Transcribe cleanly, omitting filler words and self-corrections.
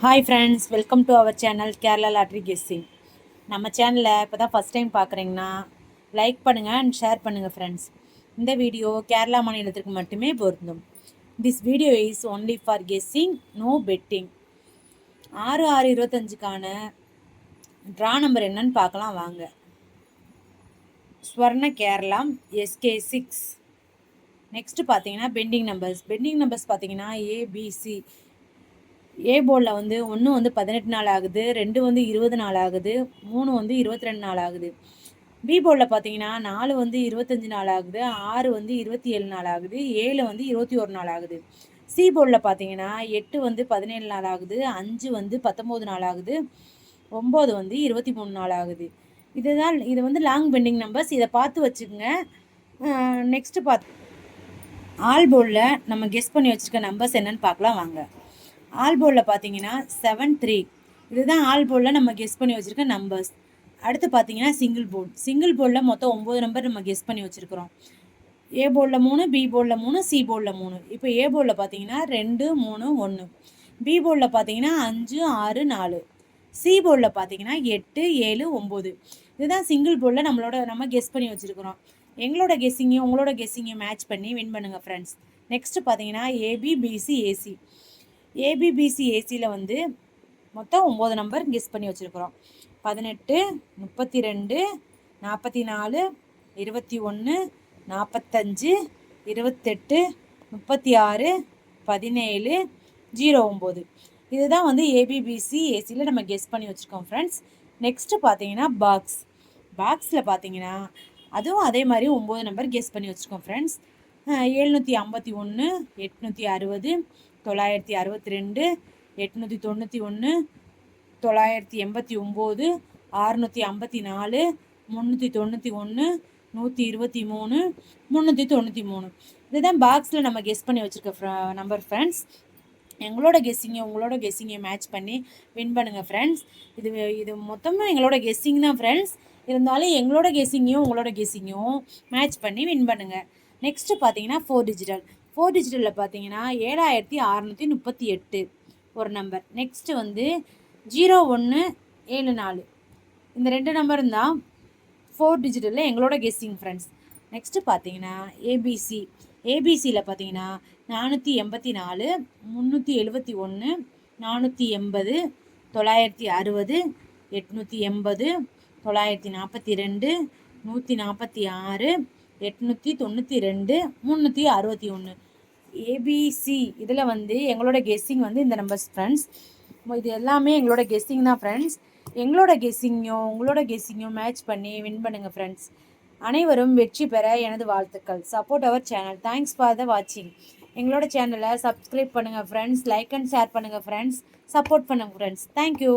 Hi friends, welcome to our channel Kerala lottery guessing. நம்ம சேனலை இப்போ தான் ஃபஸ்ட் டைம் பார்க்குறீங்கன்னா லைக் பண்ணுங்கள் அண்ட் ஷேர் பண்ணுங்கள் ஃப்ரெண்ட்ஸ். இந்த வீடியோ கேரளா மாநிலத்திற்கு மட்டுமே பொருந்தும். This video is only for guessing, no betting. 6/6/25க்கான ட்ரா நம்பர் என்னன்னு பார்க்கலாம் வாங்க. ஸ்வர்ண கேரளம் SK6. நெக்ஸ்ட்டு பார்த்தீங்கன்னா பெண்டிங் நம்பர்ஸ் பார்த்தீங்கன்னா ABC. ஏ போர்டில் வந்து 1 வந்து 18 நாள் ஆகுது, 2 வந்து 20 நாள் ஆகுது, 3 வந்து 22 நாள் ஆகுது. பி போர்டில் பார்த்தீங்கன்னா 4 வந்து 25 நாள் ஆகுது, 6 வந்து 27 நாள் ஆகுது, 7 வந்து 21 நாள் ஆகுது. சி போர்டில் பார்த்தீங்கன்னா 8 வந்து 17 நாள் ஆகுது, 5 வந்து 19 நாள் ஆகுது, 9 வந்து 23 நாள் ஆகுது. இது வந்து லாங் பெண்டிங் நம்பர்ஸ். இதை பார்த்து வச்சுக்கோங்க. நெக்ஸ்ட்டு ஆல் போர்டில் நம்ம கெஸ் பண்ணி வச்சுருக்க நம்பர்ஸ் என்னன்னு பார்க்கலாம் வாங்க. ஆல் போர்டில் பார்த்தீங்கன்னா 7-3. இதுதான் ஆல் போர்டில் நம்ம கெஸ் பண்ணி வச்சுருக்க நம்பர்ஸ். அடுத்து பார்த்தீங்கன்னா சிங்கிள் போர்டில் மொத்தம் 9 நம்பர் நம்ம கெஸ் பண்ணி வச்சுருக்கிறோம். ஏ போர்டில் 3, பி போர்டில் 3, சி போர்டில் 3. இப்போ ஏ போர்டில் பார்த்தீங்கன்னா 2, 3, 1. பி போர்டில் பார்த்தீங்கன்னா 5, 6, 4. சி போர்டில் பார்த்தீங்கன்னா 8, 7, 9. இதுதான் சிங்கிள் போர்டில் நம்ம கெஸ் பண்ணி வச்சுருக்கிறோம். எங்களோட கெஸ்ஸிங்கையும் உங்களோட கெஸ்ஸிங்கையும் மேட்ச் பண்ணி வின் பண்ணுங்கள் ஃப்ரெண்ட்ஸ். நெக்ஸ்ட்டு பார்த்தீங்கன்னா ABBCAC. ABBCACயில் வந்து மொத்தம் 9 நம்பர் கெஸ் பண்ணி வச்சுருக்குறோம். 18, 32, 44, 21, 45, 28, 36, 17, 09. இதுதான் வந்து ABBCACயில் நம்ம கெஸ் பண்ணி வச்சுருக்கோம் ஃப்ரெண்ட்ஸ். நெக்ஸ்ட்டு பார்த்தீங்கன்னா பாக்ஸில் பார்த்தீங்கன்னா அதுவும் அதே மாதிரி 9 நம்பர் கெஸ் பண்ணி வச்சுருக்கோம் ஃப்ரெண்ட்ஸ். 751, 860, 962, 891, 989, 654, 391, 123, 393. இதுதான் பாக்ஸில் நம்ம கெஸ் பண்ணி வச்சுருக்க நம்பர் ஃப்ரெண்ட்ஸ். எங்களோட கெஸ்ஸிங்கை மேட்ச் பண்ணி வின் பண்ணுங்கள் ஃப்ரெண்ட்ஸ். இது மொத்தமாக எங்களோட கெஸ்ஸிங் தான் ஃப்ரெண்ட்ஸ். இருந்தாலும் எங்களோட கெஸ்ஸிங்கையும் உங்களோட கெஸ்ஸிங்கையும் மேட்ச் பண்ணி வின் பண்ணுங்கள். நெக்ஸ்ட்டு பார்த்தீங்கன்னா 4 டிஜிட்டலில் பார்த்தீங்கன்னா 7638 ஒரு நம்பர். நெக்ஸ்ட்டு வந்து 0174. இந்த 2 நம்பரும் தான் 4 டிஜிட்டலில் எங்களோட கெஸ்ஸிங் ஃப்ரெண்ட்ஸ். நெக்ஸ்ட்டு பார்த்தீங்கன்னா ஏபிசியில் பார்த்தீங்கன்னா 484, 371, 480, 960, 880, 942, 146, 892, 361. ஏபிசி இதில் வந்து எங்களோட கெஸ்ஸிங் வந்து இந்த நம்பர்ஸ் ஃப்ரெண்ட்ஸ். இது எல்லாமே எங்களோட கெஸ்ஸிங் தான் ஃப்ரெண்ட்ஸ். எங்களோட கெஸ்ஸிங்கும் உங்களோட கெஸ்ஸிங்கும் மேட்ச் பண்ணி வின் பண்ணுங்கள் ஃப்ரெண்ட்ஸ். அனைவரும் வெற்றி பெற எனது வாழ்த்துக்கள். Support our channel. Thanks for the வாட்சிங். எங்களோட சேனலை சப்ஸ்கிரைப் பண்ணுங்கள் ஃப்ரெண்ட்ஸ். லைக் அண்ட் ஷேர் பண்ணுங்கள் ஃப்ரெண்ட்ஸ். சப்போர்ட் பண்ணுங்கள் ஃப்ரெண்ட்ஸ். தேங்க்யூ.